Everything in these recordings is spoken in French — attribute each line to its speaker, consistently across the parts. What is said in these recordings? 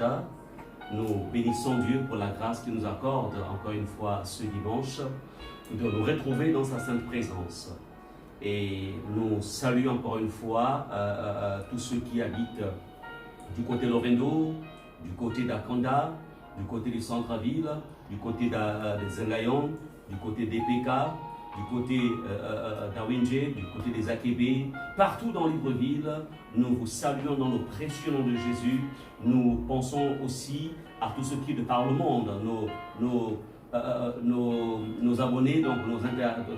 Speaker 1: matin. Nous bénissons Dieu pour la grâce qu'il nous accorde encore une fois ce dimanche de nous retrouver dans sa sainte présence. Et nous saluons encore une fois tous ceux qui habitent du côté Lorendo, du côté d'Akanda, du côté du centre-ville, du côté des Engayon, du côté d'EPK, du côté d'Awinje, du côté des Akebe, partout dans Libreville. Nous vous saluons dans le précieux nom de Jésus. Nous pensons aussi à tous ceux qui par le monde, nos abonnés, donc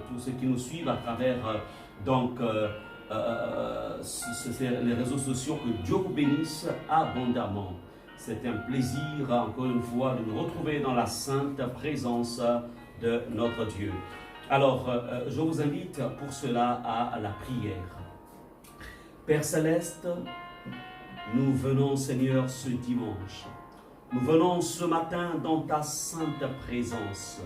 Speaker 1: tous ceux qui nous suivent à travers les réseaux sociaux. Que Dieu vous bénisse abondamment. C'est un plaisir encore une fois de nous retrouver dans la sainte présence de notre Dieu. Alors, je vous invite pour cela à la prière. Père Céleste, nous venons, Seigneur, ce dimanche. Nous venons ce matin dans ta sainte présence.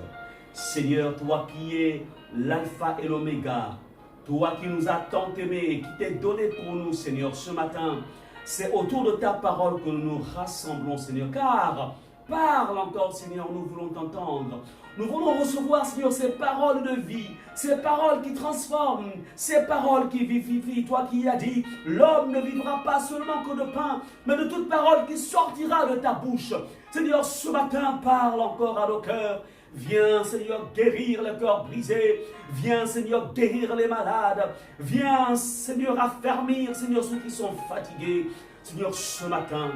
Speaker 1: Seigneur, toi qui es l'alpha et l'oméga, toi qui nous as tant aimés et qui t'es donné pour nous, Seigneur, ce matin, c'est autour de ta parole que nous nous rassemblons, Seigneur, car parle encore, Seigneur, nous voulons t'entendre. Nous voulons recevoir, Seigneur, ces paroles de vie, ces paroles qui transforment, ces paroles qui vivifient. Toi qui as dit, l'homme ne vivra pas seulement que de pain, mais de toute parole qui sortira de ta bouche. Seigneur, ce matin, parle encore à nos cœurs. Viens, Seigneur, guérir les cœurs brisés. Viens, Seigneur, guérir les malades. Viens, Seigneur, affermir, Seigneur, ceux qui sont fatigués. Seigneur, ce matin,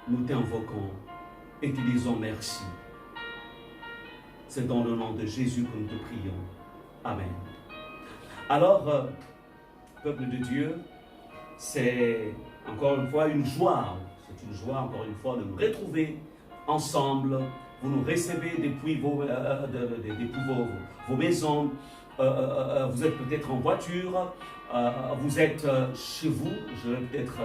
Speaker 1: nous t'invoquons et te disons merci. C'est dans le nom de Jésus que nous te prions. Amen. Alors, peuple de Dieu, c'est encore une fois une joie. C'est une joie encore une fois de nous retrouver ensemble. Vous nous recevez depuis vos maisons. Vous êtes peut-être en voiture. Vous êtes chez vous.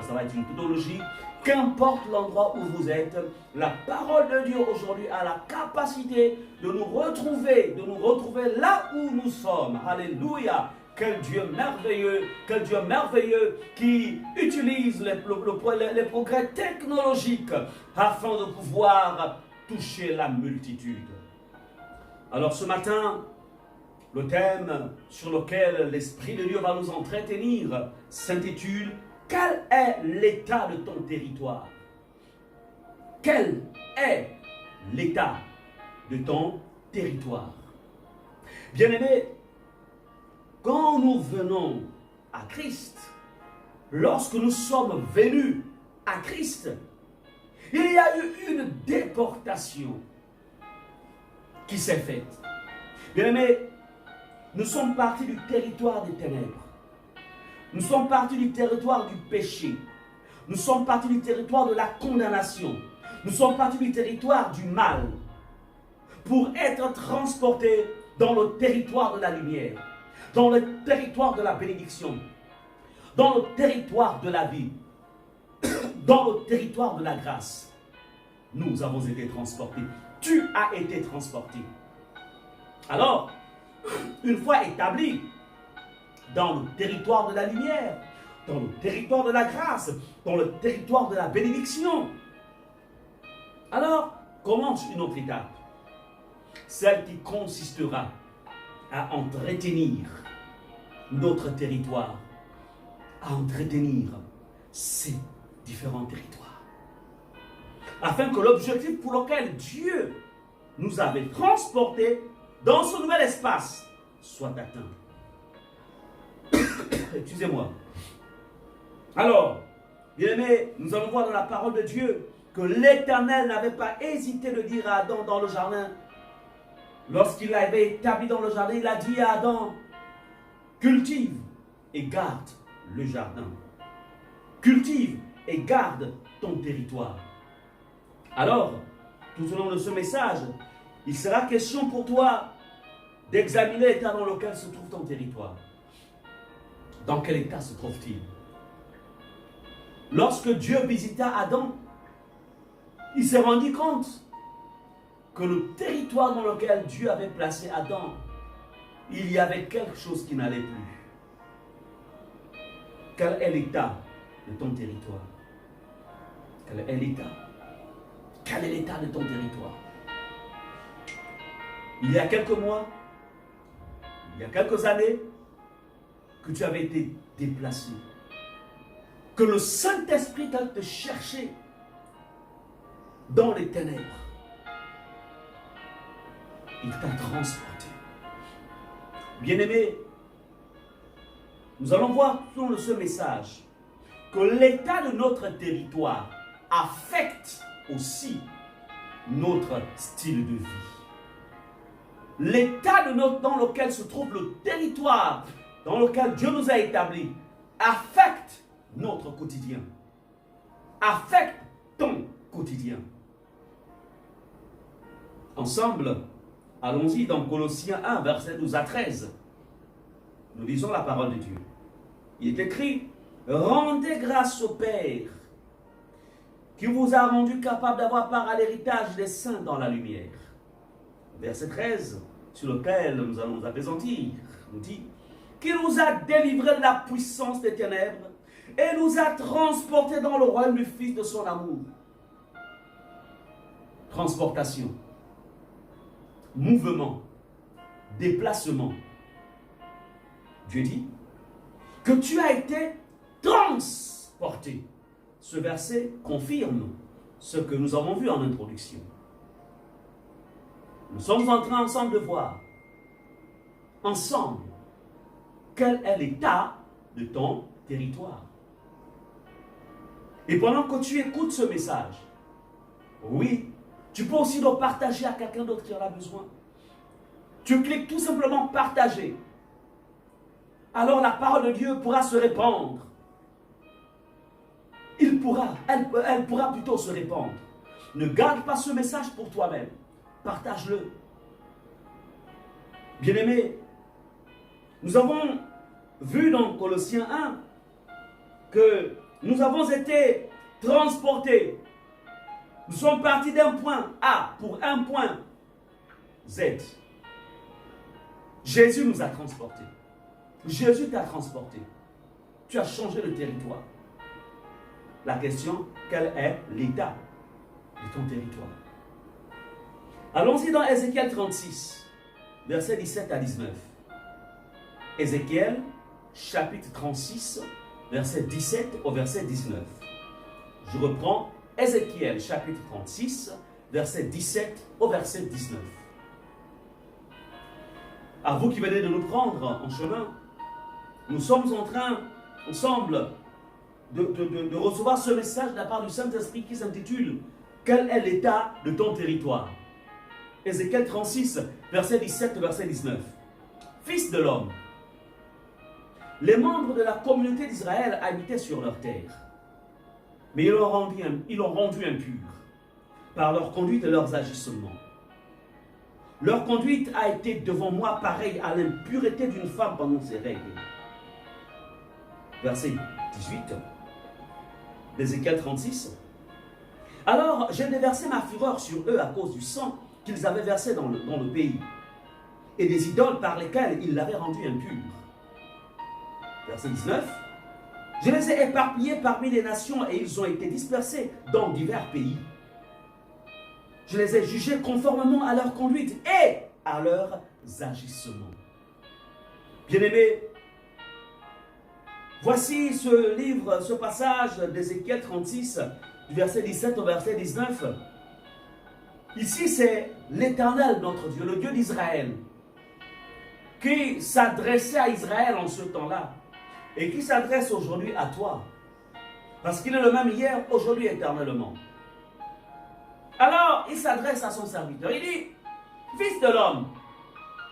Speaker 1: Ça va être une pédologie. Qu'importe l'endroit où vous êtes, la parole de Dieu aujourd'hui a la capacité de nous retrouver là où nous sommes. Alléluia! Quel Dieu merveilleux qui utilise les progrès technologiques afin de pouvoir toucher la multitude. Alors ce matin, le thème sur lequel l'Esprit de Dieu va nous entretenir s'intitule « Quel est l'état de ton territoire ?» Quel est l'état de ton territoire? Bien-aimés, quand nous venons à Christ, lorsque nous sommes venus à Christ, il y a eu une déportation qui s'est faite. Bien-aimés, nous sommes partis du territoire des ténèbres. Nous sommes partis du territoire du péché. Nous sommes partis du territoire de la condamnation. Nous sommes partis du territoire du mal pour être transportés dans le territoire de la lumière, dans le territoire de la bénédiction, dans le territoire de la vie, dans le territoire de la grâce. Nous avons été transportés. Tu as été transporté. Alors, une fois établi dans le territoire de la lumière, dans le territoire de la grâce, dans le territoire de la bénédiction, alors commence une autre étape, celle qui consistera à entretenir notre territoire, à entretenir ces différents territoires, afin que l'objectif pour lequel Dieu nous avait transportés dans ce nouvel espace soit atteint. Excusez-moi. Alors, bien-aimés, nous allons voir dans la parole de Dieu que l'Éternel n'avait pas hésité de dire à Adam dans le jardin, lorsqu'il l'avait établi dans le jardin, il a dit à Adam, cultive et garde le jardin. Cultive et garde ton territoire. Alors, tout au long de ce message, il sera question pour toi d'examiner l'état dans lequel se trouve ton territoire. Dans quel état se trouve-t-il? Lorsque Dieu visita Adam, il s'est rendu compte que le territoire dans lequel Dieu avait placé Adam, il y avait quelque chose qui n'allait plus. Quel est l'état de ton territoire? Quel est l'état? Quel est l'état de ton territoire? Il y a quelques mois, il y a quelques années, que tu avais été déplacé. Que le Saint-Esprit t'a te cherché dans les ténèbres. Il t'a transporté. Bien-aimé, nous allons voir dans ce message que l'état de notre territoire affecte aussi notre style de vie. L'état dans lequel se trouve le territoire dans lequel Dieu nous a établis affecte notre quotidien, affecte ton quotidien. Ensemble, allons-y dans Colossiens 1, versets 12 à 13. Nous lisons la parole de Dieu. Il est écrit: rendez grâce au Père qui vous a rendu capable d'avoir part à l'héritage des saints dans la lumière. Verset 13, sur lequel nous allons nous appesantir, nous dit: qui nous a délivrés de la puissance des ténèbres et nous a transportés dans le royaume du Fils de son amour. Transportation, mouvement, déplacement. Dieu dit que tu as été transporté. Ce verset confirme ce que nous avons vu en introduction. Nous sommes en train ensemble de voir, ensemble, quel est l'état de ton territoire. Et pendant que tu écoutes ce message, oui, tu peux aussi le partager à quelqu'un d'autre qui en a besoin. Tu cliques tout simplement partager. Alors la parole de Dieu pourra se répandre. Elle pourra plutôt se répandre. Ne garde pas ce message pour toi-même. Partage-le. Bien-aimés, nous avons vu dans Colossiens 1 que nous avons été transportés. Nous sommes partis d'un point A pour un point Z. Jésus nous a transportés. Jésus t'a transporté. Tu as changé de territoire. La question, quel est l'état de ton territoire? Allons-y dans Ézéchiel 36, versets 17 à 19. Ézéchiel, chapitre 36, verset 17 au verset 19. Je reprends Ézéchiel, chapitre 36, verset 17 au verset 19. À vous qui venez de nous prendre en chemin, nous sommes en train, ensemble, de recevoir ce message de la part du Saint-Esprit qui s'intitule « Quel est l'état de ton territoire ?» Ézéchiel 36, verset 17, verset 19. « Fils de l'homme, les membres de la communauté d'Israël habitaient sur leur terre, mais ils l'ont rendu impur par leur conduite et leurs agissements. Leur conduite a été devant moi pareille à l'impureté d'une femme pendant ses règles. » Verset 18 d'Ézéchiel 36. « Alors j'ai déversé ma fureur sur eux à cause du sang qu'ils avaient versé dans le pays, et des idoles par lesquelles ils l'avaient rendu impur. » Verset 19. « Je les ai éparpillés parmi les nations et ils ont été dispersés dans divers pays. Je les ai jugés conformément à leur conduite et à leurs agissements. » Bien-aimés, voici ce livre, ce passage d'Ézéchiel 36, du verset 17 au verset 19. Ici, c'est l'Éternel, notre Dieu, le Dieu d'Israël, qui s'adressait à Israël en ce temps-là et qui s'adresse aujourd'hui à toi. Parce qu'il est le même hier, aujourd'hui, éternellement. Alors, il s'adresse à son serviteur. Il dit, fils de l'homme,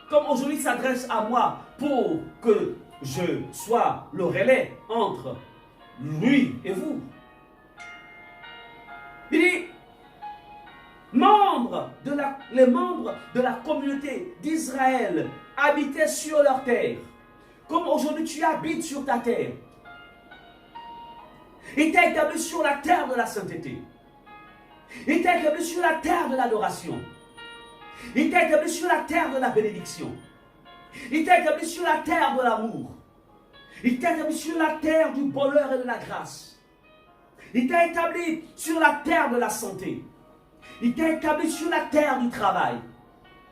Speaker 1: comme aujourd'hui il s'adresse à moi pour que je sois le relais entre lui et vous. Il dit, les membres de la communauté d'Israël habitaient sur leur terre, comme aujourd'hui tu habites sur ta terre. Il t'a établi sur la terre de la sainteté. Il t'a établi sur la terre de l'adoration. Il t'a établi sur la terre de la bénédiction. Il t'a établi sur la terre de l'amour. Il t'a établi sur la terre du bonheur et de la grâce. Il t'a établi sur la terre de la santé. Il t'a établi sur la terre du travail.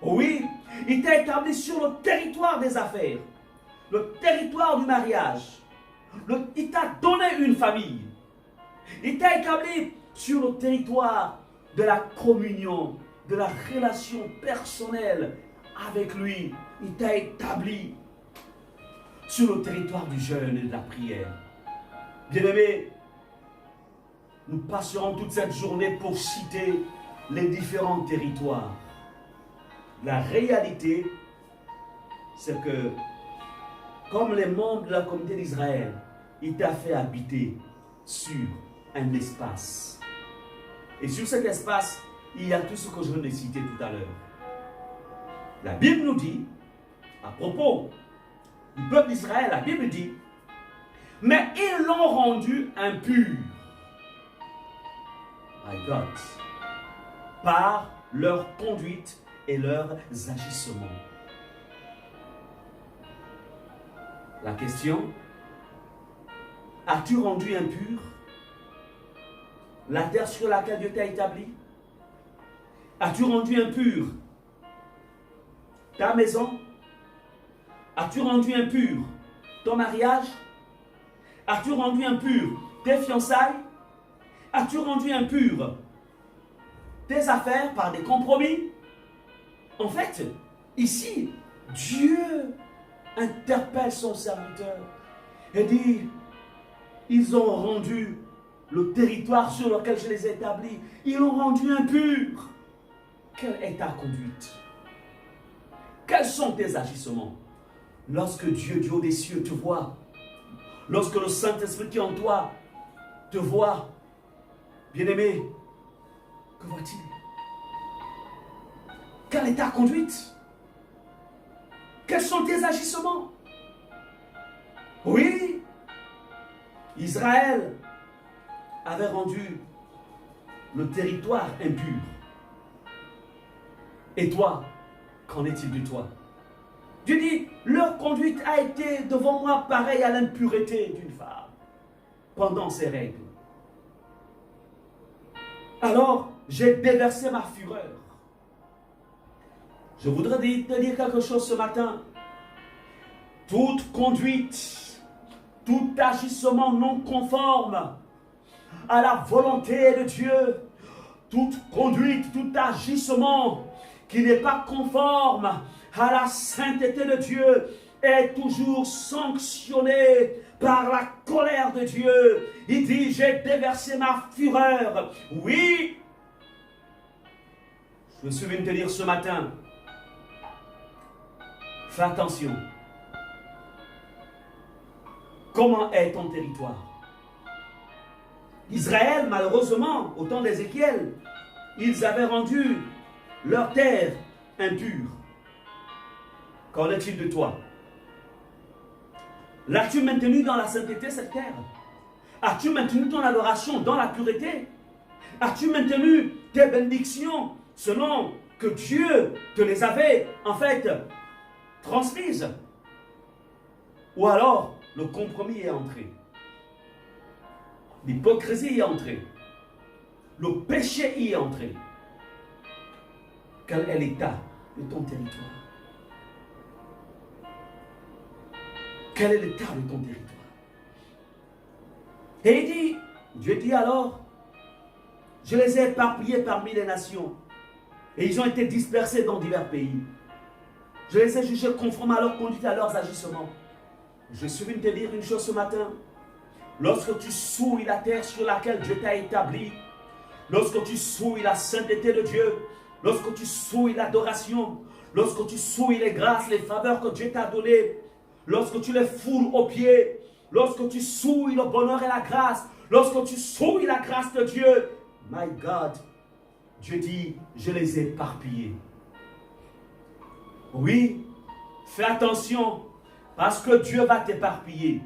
Speaker 1: Oui, il t'a établi sur le territoire des affaires, le territoire du mariage. Il t'a donné une famille. Il t'a établi sur le territoire de la communion, de la relation personnelle avec lui. Il t'a établi sur le territoire du jeûne et de la prière. Bien-aimés, nous passerons toute cette journée pour citer les différents territoires. La réalité, c'est que, comme les membres de la communauté d'Israël, il t'a fait habiter sur un espace. Et sur cet espace, il y a tout ce que je viens de citer tout à l'heure. La Bible nous dit, à propos du peuple d'Israël, la Bible dit, mais ils l'ont rendu impur. My God. Par leur conduite et leurs agissements. La question, as-tu rendu impur la terre sur laquelle Dieu t'a établi? As-tu rendu impur ta maison? As-tu rendu impur ton mariage? As-tu rendu impur tes fiançailles? As-tu rendu impur tes affaires par des compromis? En fait, ici, Dieu interpelle son serviteur et dit, ils ont rendu le territoire sur lequel je les ai établis, ils l'ont rendu impur. Quelle est ta conduite? Quels sont tes agissements? Lorsque Dieu du haut des cieux te voit, lorsque le Saint-Esprit qui est en toi te voit, bien-aimé, que voit-il? Quelle est ta conduite? Quels sont tes agissements? Oui, Israël avait rendu le territoire impur. Et toi, qu'en est-il de toi? Dieu dit, leur conduite a été devant moi pareille à l'impureté d'une femme pendant ses règles. Alors, j'ai déversé ma fureur. Je voudrais te dire quelque chose ce matin. Toute conduite, tout agissement non conforme à la volonté de Dieu, toute conduite, tout agissement qui n'est pas conforme à la sainteté de Dieu est toujours sanctionné par la colère de Dieu. Il dit, j'ai déversé ma fureur. Oui, je me souviens de te dire ce matin, fais attention. Comment est ton territoire? Israël, malheureusement, au temps d'Ézéchiel, ils avaient rendu leur terre impure. Qu'en est-il de toi? L'as-tu maintenu dans la sainteté, cette terre? As-tu maintenu ton adoration dans la pureté? As-tu maintenu tes bénédictions selon que Dieu te les avait en fait transmises? Ou alors le compromis est entré, l'hypocrisie est entrée, le péché y est entré. Quel est l'état de ton territoire? Quel est l'état de ton territoire? Et il dit, Dieu dit alors, je les ai éparpillés parmi les nations, et ils ont été dispersés dans divers pays. Je les ai jugés conformes à leur conduite et à leurs agissements. Je suis venu te dire une chose ce matin. Lorsque tu souilles la terre sur laquelle Dieu t'a établi, lorsque tu souilles la sainteté de Dieu, lorsque tu souilles l'adoration, lorsque tu souilles les grâces, les faveurs que Dieu t'a données, lorsque tu les foules aux pieds, lorsque tu souilles le bonheur et la grâce, lorsque tu souilles la grâce de Dieu, my God, Dieu dit, je les ai éparpillés. Oui, fais attention, parce que Dieu va t'éparpiller.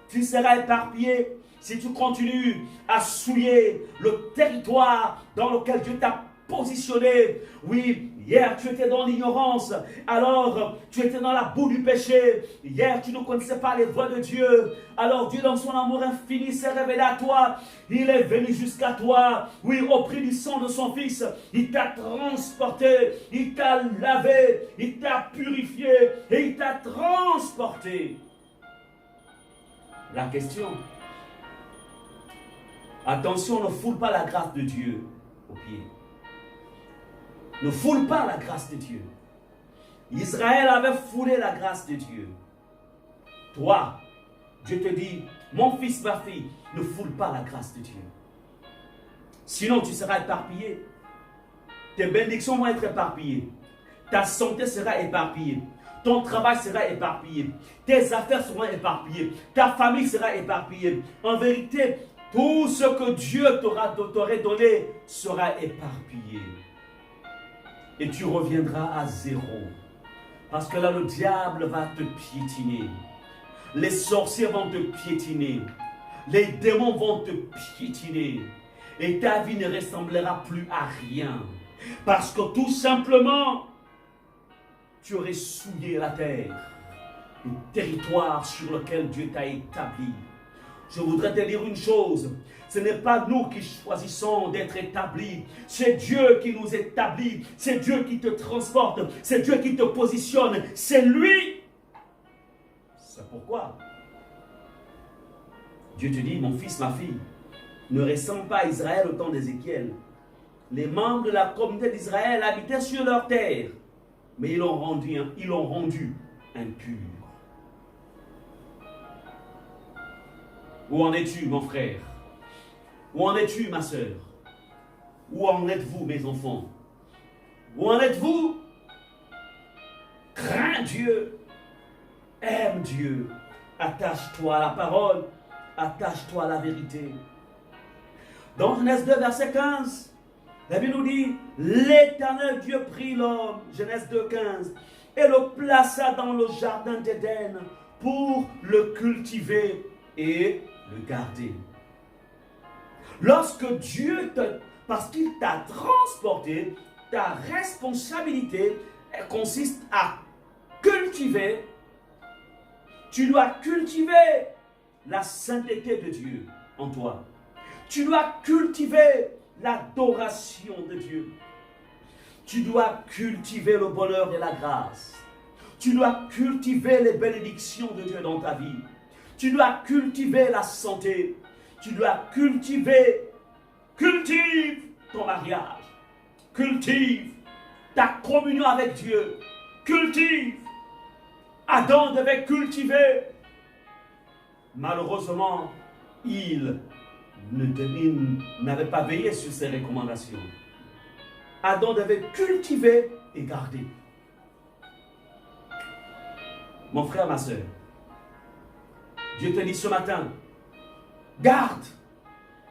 Speaker 1: Tu seras éparpillé si tu continues à souiller le territoire dans lequel Dieu t'a positionné. Oui, hier tu étais dans l'ignorance, alors tu étais dans la boue du péché. Hier tu ne connaissais pas les voies de Dieu. Alors Dieu dans son amour infini s'est révélé à toi. Il est venu jusqu'à toi. Oui, au prix du sang de son Fils, il t'a transporté, il t'a lavé, il t'a purifié et il t'a transporté. La question, attention, ne foule pas la grâce de Dieu aux pieds. Ne foule pas la grâce de Dieu. Israël avait foulé la grâce de Dieu. Toi, Dieu te dit, mon fils, ma fille, ne foule pas la grâce de Dieu. Sinon, tu seras éparpillé. Tes bénédictions vont être éparpillées. Ta santé sera éparpillée. Ton travail sera éparpillé. Tes affaires seront éparpillées. Ta famille sera éparpillée. En vérité, tout ce que Dieu t'aurait donné sera éparpillé. Et tu reviendras à zéro. Parce que là, le diable va te piétiner. Les sorciers vont te piétiner. Les démons vont te piétiner. Et ta vie ne ressemblera plus à rien. Parce que tout simplement, tu aurais souillé la terre, le territoire sur lequel Dieu t'a établi. Je voudrais te dire une chose, ce n'est pas nous qui choisissons d'être établis, c'est Dieu qui nous établit, c'est Dieu qui te transporte, c'est Dieu qui te positionne, c'est lui. C'est pourquoi Dieu te dit, mon fils, ma fille, ne ressemble pas à Israël au temps d'Ézéchiel. Les membres de la communauté d'Israël habitaient sur leur terre, mais ils l'ont rendu impur. Où en es-tu, mon frère? Où en es-tu, ma soeur? Où en êtes-vous, mes enfants? Où en êtes-vous? Crains Dieu, aime Dieu, attache-toi à la parole, attache-toi à la vérité. Dans Genèse 2, verset 15, la Bible nous dit, l'Éternel Dieu prit l'homme, Genèse 2, 15, et le plaça dans le jardin d'Éden pour le cultiver et le garder. Lorsque Dieu parce qu'il t'a transporté, ta responsabilité consiste à cultiver. Tu dois cultiver la sainteté de Dieu en toi. Tu dois cultiver l'adoration de Dieu. Tu dois cultiver le bonheur et la grâce. Tu dois cultiver les bénédictions de Dieu dans ta vie. Tu dois cultiver la santé. Tu dois cultive ton mariage. Cultive ta communion avec Dieu. Cultive. Adam devait cultiver. Malheureusement, il n'avait pas veillé sur ses recommandations. Adam devait cultiver et garder. Mon frère, ma soeur, Dieu te dit ce matin, garde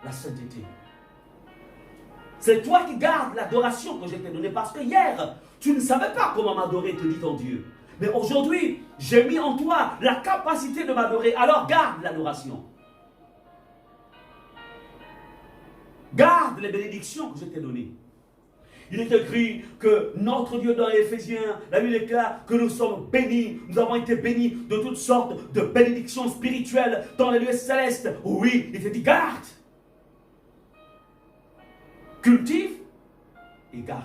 Speaker 1: la sainteté. C'est toi qui gardes l'adoration que je t'ai donnée parce que hier, tu ne savais pas comment m'adorer, te dit ton Dieu. Mais aujourd'hui, j'ai mis en toi la capacité de m'adorer. Alors garde l'adoration. Garde les bénédictions que je t'ai données. Il est écrit que notre Dieu dans Éphésiens, la Bible déclare que nous sommes bénis, nous avons été bénis de toutes sortes de bénédictions spirituelles dans les lieux célestes. Oui, il te dit garde. Cultive et garde.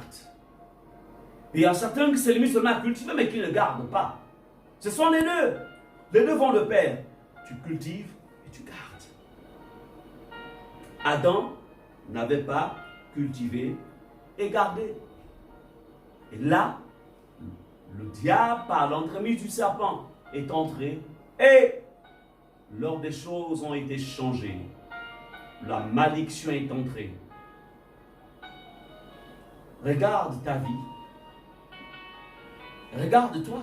Speaker 1: Et il y a certains qui se limitent seulement à cultiver mais qui ne gardent pas. Ce sont les deux. Les deux vont de pair. Tu cultives et tu gardes. Adam n'avait pas cultivé et gardé. Et là, le diable, par l'entremise du serpent, est entré et lors des choses ont été changées. La malédiction est entrée. Regarde ta vie. Regarde-toi.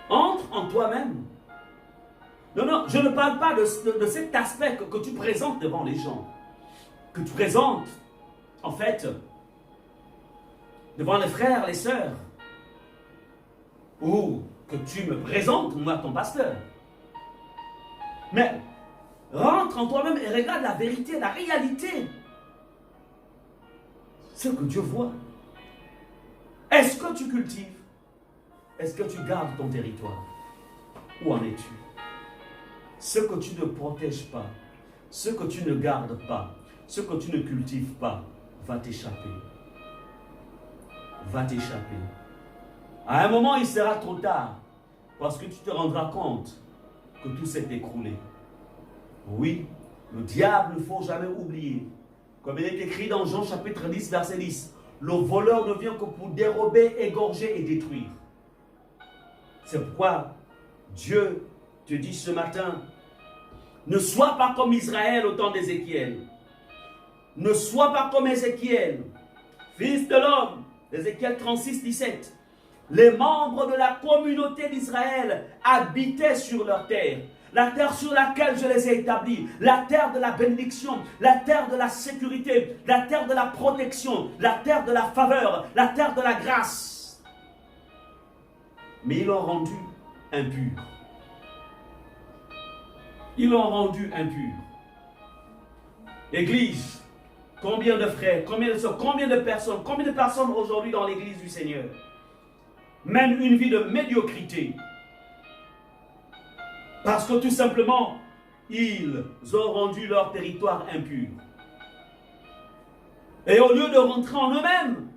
Speaker 1: Entre en toi-même. Non, je ne parle pas de cet aspect que tu présentes devant les gens. Que tu présentes, en fait, devant les frères, les sœurs. Ou que tu me présentes, moi, ton pasteur. Mais rentre en toi-même et regarde la vérité, la réalité. ce que Dieu voit. Est-ce que tu cultives? Est-ce que tu gardes ton territoire? Où en es-tu? Ce que tu ne protèges pas, ce que tu ne gardes pas, ce que tu ne cultives pas, va t'échapper. Va t'échapper. À un moment, il sera trop tard, parce que tu te rendras compte que tout s'est écroulé. Oui, le diable, il ne faut jamais oublier. Comme il est écrit dans Jean chapitre 10, verset 10, le voleur ne vient que pour dérober, égorger et détruire. C'est pourquoi Dieu te dit ce matin, ne sois pas comme Israël au temps d'Ézéchiel. Ne sois pas comme Ézéchiel, fils de l'homme. Ézéchiel 36, 17. Les membres de la communauté d'Israël habitaient sur leur terre. La terre sur laquelle je les ai établis. La terre de la bénédiction. La terre de la sécurité. La terre de la protection. La terre de la faveur. La terre de la grâce. Mais ils l'ont rendu impur. Ils l'ont rendu impur. Église, combien de frères, combien de sœurs, combien de personnes aujourd'hui dans l'église du Seigneur mènent une vie de médiocrité parce que tout simplement, ils ont rendu leur territoire impur. Et au lieu de rentrer en eux-mêmes,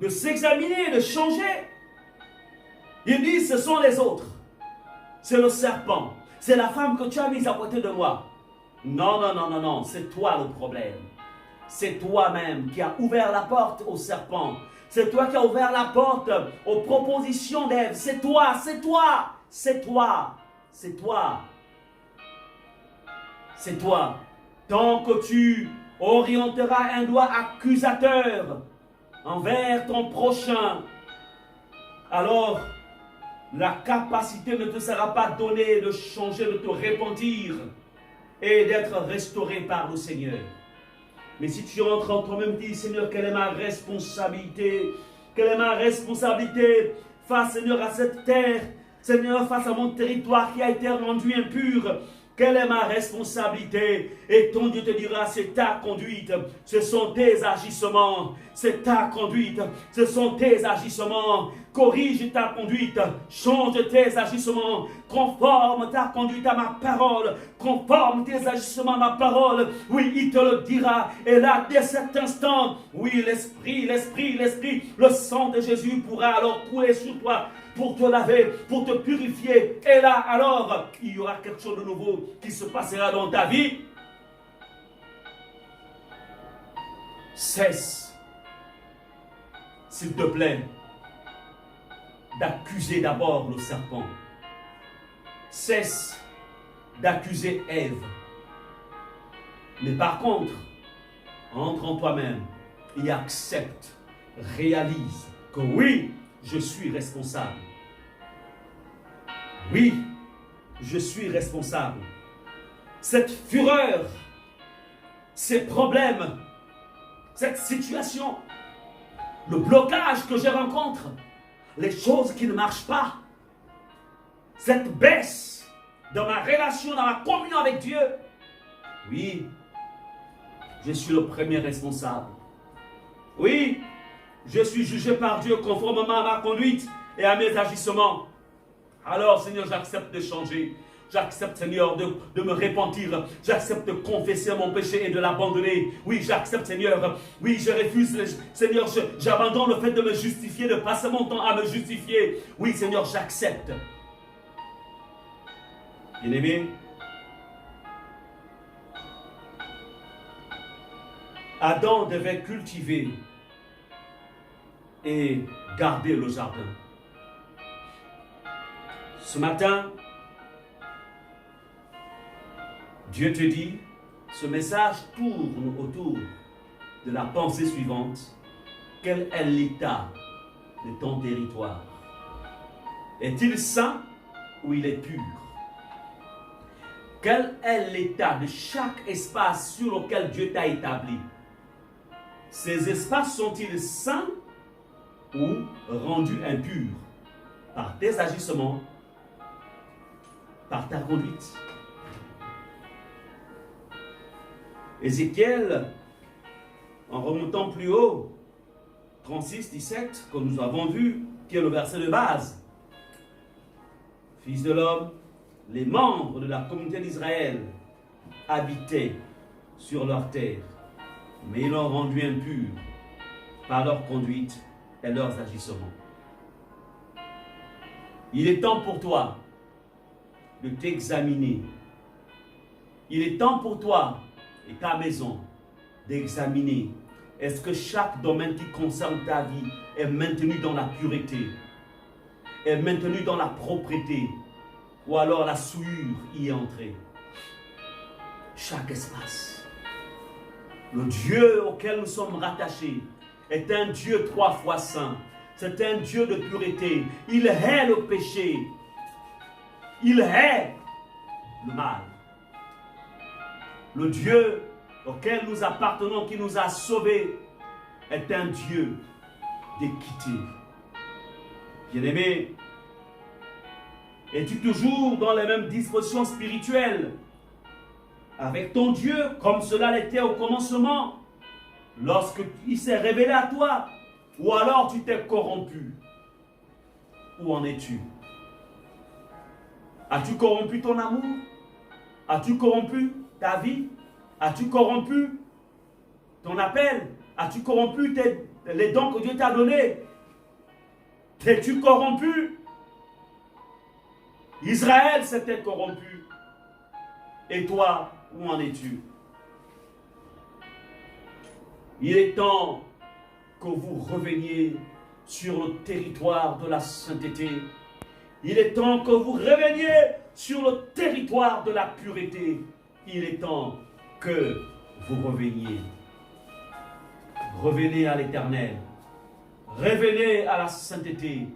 Speaker 1: de s'examiner, de changer, ils disent ce sont les autres. C'est le serpent. C'est la femme que tu as mise à côté de moi. Non, non, non, non, non. C'est toi le problème. C'est toi-même qui as ouvert la porte au serpent. C'est toi qui as ouvert la porte aux propositions d'Ève. C'est toi, c'est toi, c'est toi, c'est toi. C'est toi. Tant que tu orienteras un doigt accusateur envers ton prochain, alors la capacité ne te sera pas donnée de changer, de te repentir et d'être restauré par le Seigneur. Mais si tu rentres en toi-même, dis Seigneur, quelle est ma responsabilité? Quelle est ma responsabilité face, Seigneur, à cette terre? Seigneur, face à mon territoire qui a été rendu impur. Quelle est ma responsabilité? Et ton Dieu te dira, c'est ta conduite, ce sont tes agissements, c'est ta conduite, ce sont tes agissements. Corrige ta conduite, change tes agissements, conforme ta conduite à ma parole, conforme tes agissements à ma parole. Oui, il te le dira. Et là, dès cet instant, oui, l'Esprit, le sang de Jésus pourra alors couler sur toi pour te laver, pour te purifier. Et là, alors, il y aura quelque chose de nouveau qui se passera dans ta vie. Cesse, s'il te plaît, d'accuser d'abord le serpent. Cesse d'accuser Ève. Mais par contre, entre en toi-même et accepte, réalise que oui, je suis responsable. Oui, je suis responsable. Cette fureur, ces problèmes, cette situation, le blocage que je rencontre, les choses qui ne marchent pas, cette baisse dans ma relation, dans ma communion avec Dieu, oui, je suis le premier responsable. Oui, je suis jugé par Dieu conformément à ma conduite et à mes agissements. Alors, Seigneur, j'accepte de changer. J'accepte, Seigneur, de me repentir. J'accepte de confesser mon péché et de l'abandonner. Oui, j'accepte, Seigneur. Oui, je refuse, Seigneur, j'abandonne le fait de me justifier, de passer mon temps à me justifier. Oui, Seigneur, j'accepte. Bien-aimé, Adam devait cultiver et garder le jardin. Ce matin, Dieu te dit, ce message tourne autour de la pensée suivante. Quel est l'état de ton territoire? Est-il sain ou il est pur? Quel est l'état de chaque espace sur lequel Dieu t'a établi? Ces espaces sont-ils sains ou rendus impurs par tes agissements, par ta conduite? Ézéchiel, en remontant plus haut, 36, 17, comme nous avons vu, qui est le verset de base. Fils de l'homme, les membres de la communauté d'Israël habitaient sur leur terre, mais ils l'ont rendu impur par leur conduite et leurs agissements. Il est temps pour toi de t'examiner. Il est temps pour toi et ta maison d'examiner. Est-ce que chaque domaine qui concerne ta vie est maintenu dans la pureté, est maintenu dans la propreté, ou alors la souillure y est entrée? Chaque espace. Le Dieu auquel nous sommes rattachés est un Dieu 3 fois saint. C'est un Dieu de pureté. Il hait le péché. Il hait le mal. Le Dieu auquel nous appartenons, qui nous a sauvés, est un Dieu d'équité. Bien-aimé, es-tu toujours dans les mêmes dispositions spirituelles avec ton Dieu, comme cela l'était au commencement, lorsqu'il s'est révélé à toi, ou alors tu t'es corrompu? Où en es-tu? As-tu corrompu ton amour? As-tu corrompu ta vie? As-tu corrompu ton appel? As-tu corrompu les dons que Dieu t'a donnés? T'es-tu corrompu? Israël s'était corrompu. Et toi, où en es-tu? Il est temps que vous reveniez sur le territoire de la sainteté. Il est temps que vous reveniez sur le territoire de la pureté. Il est temps que vous reveniez. Revenez à l'Éternel. Revenez à la sainteté.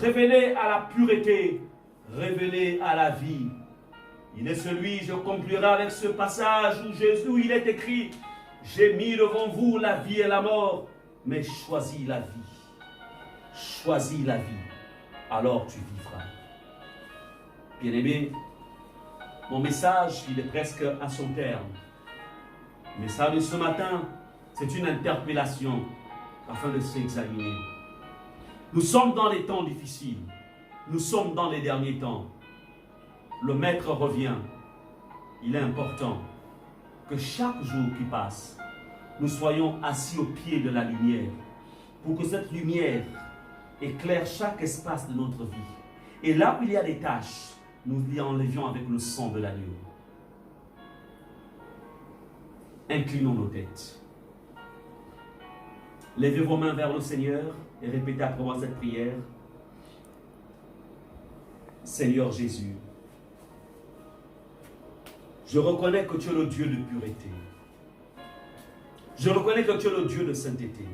Speaker 1: Revenez à la pureté. Revenez à la vie. Il est celui, je conclurai avec ce passage où il est écrit: j'ai mis devant vous la vie et la mort, mais choisis la vie. Choisis la vie, alors tu vivras. Bien-aimé, mon message, il est presque à son terme. Le message de ce matin, c'est une interpellation afin de s'examiner. Nous sommes dans les temps difficiles. Nous sommes dans les derniers temps. Le Maître revient. Il est important que chaque jour qui passe, nous soyons assis au pied de la lumière, pour que cette lumière éclaire chaque espace de notre vie. Et là où il y a des taches, nous les enlevions avec le sang de l'agneau. Inclinons nos têtes. Levez vos mains vers le Seigneur et répétez après moi cette prière. Seigneur Jésus, je reconnais que tu es le Dieu de pureté. Je reconnais que tu es le Dieu de sainteté.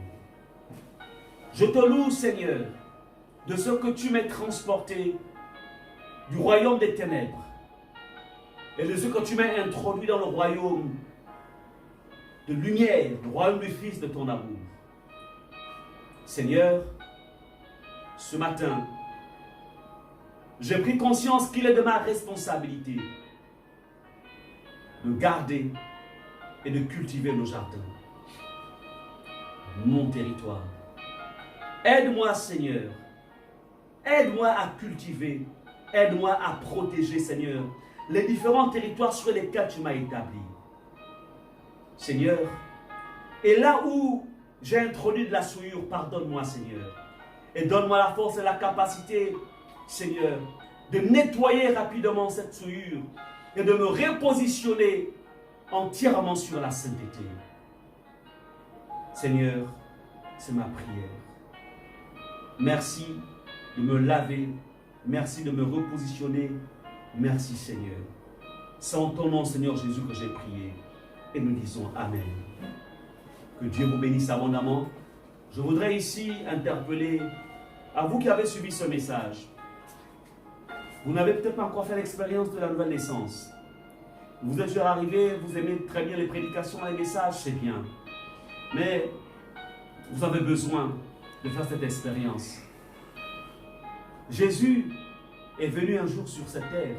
Speaker 1: Je te loue, Seigneur, de ce que tu m'as transporté du royaume des ténèbres et de ce que tu m'as introduit dans le royaume de lumière, le royaume du Fils de ton amour. Seigneur, ce matin, j'ai pris conscience qu'il est de ma responsabilité de garder et de cultiver nos jardins, mon territoire. Aide-moi, Seigneur. Aide-moi à cultiver. Aide-moi à protéger, Seigneur, les différents territoires sur lesquels tu m'as établi. Seigneur, et là où j'ai introduit de la souillure, pardonne-moi, Seigneur. Et donne-moi la force et la capacité, Seigneur, de nettoyer rapidement cette souillure et de me repositionner entièrement sur la sainteté. Seigneur, c'est ma prière. Merci de me laver. Merci de me repositionner. Merci, Seigneur. C'est en ton nom, Seigneur Jésus, que j'ai prié. Et nous disons Amen. Que Dieu vous bénisse abondamment. Je voudrais ici interpeller à vous qui avez suivi ce message. Vous n'avez peut-être pas encore fait l'expérience de la nouvelle naissance. Vous êtes déjà arrivé, vous aimez très bien les prédications, les messages, c'est bien. Mais vous avez besoin de faire cette expérience. Jésus est venu un jour sur cette terre.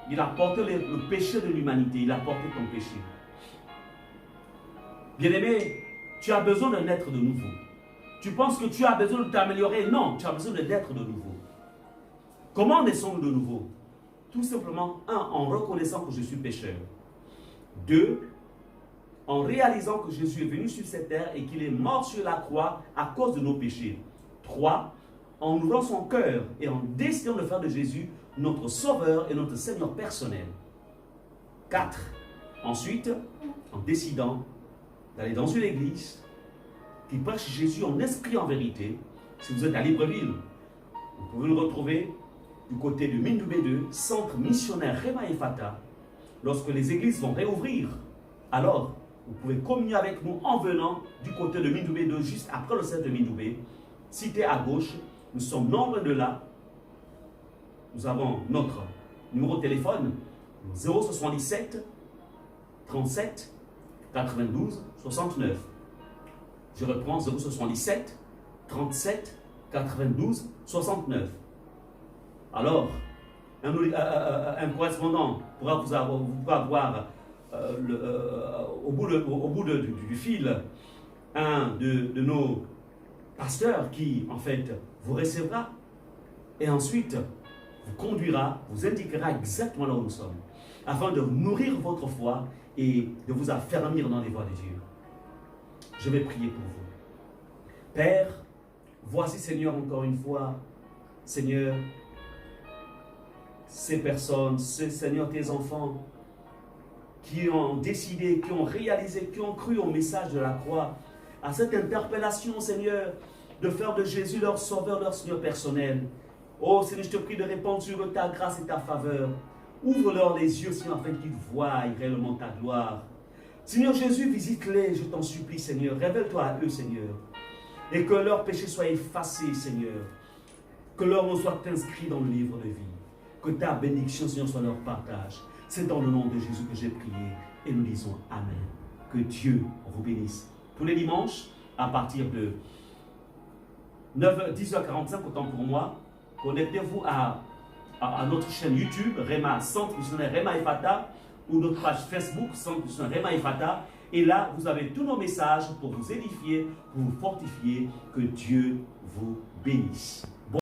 Speaker 1: Il a porté le péché de l'humanité. Il a porté ton péché. Bien-aimé, Tu as besoin de naître de nouveau. Tu penses que tu as besoin de t'améliorer. Non, tu as besoin de naître de nouveau. Comment naissons-nous de nouveau? Tout simplement, 1, en reconnaissant que je suis pécheur. 2, en réalisant que Jésus est venu sur cette terre et qu'il est mort sur la croix à cause de nos péchés. 3, en ouvrant son cœur et en décidant de faire de Jésus notre Sauveur et notre Seigneur personnel. 4, ensuite, en décidant d'aller dans une église qui prêche Jésus en esprit et en vérité. Si vous êtes à Libreville, vous pouvez nous retrouver du côté de Mindoubé 2, centre missionnaire Rema Ephata. Lorsque les églises vont réouvrir, alors vous pouvez communier avec nous en venant du côté de Mindoubé 2, juste après le centre de Mindoubé. Cité à gauche, nous sommes nombreux de là. Nous avons notre numéro de téléphone 077 37 92 69. Je reprends 077 37 92 69. Alors, un correspondant pourra vous avoir au bout du fil un de nos pasteurs qui, en fait, vous recevra et ensuite vous conduira, vous indiquera exactement là où nous sommes, afin de nourrir votre foi et de vous affermir dans les voies de Dieu. Je vais prier pour vous. Père, voici, Seigneur, encore une fois, Seigneur, ces personnes, Seigneur, tes enfants, qui ont décidé, qui ont réalisé, qui ont cru au message de la croix, à cette interpellation, Seigneur, de faire de Jésus leur sauveur, leur Seigneur personnel. Oh Seigneur, je te prie de répandre sur eux ta grâce et ta faveur. Ouvre-leur les yeux, Seigneur, afin qu'ils voient réellement ta gloire. Seigneur Jésus, visite-les, je t'en supplie, Seigneur. Révèle-toi à eux, Seigneur. Et que leurs péchés soient effacés, Seigneur. Que leur nom soit inscrit dans le livre de vie. Que ta bénédiction, Seigneur, soit leur partage. C'est dans le nom de Jésus que j'ai prié. Et nous disons Amen. Que Dieu vous bénisse. Tous les dimanches, à partir de 10h45, autant pour moi, connectez-vous à notre chaîne YouTube, Rema, Centre Missionnaire Rema Ephata, ou notre page Facebook, Centre Missionnaire Rema Ephata. Et là, vous avez tous nos messages pour vous édifier, pour vous fortifier. Que Dieu vous bénisse.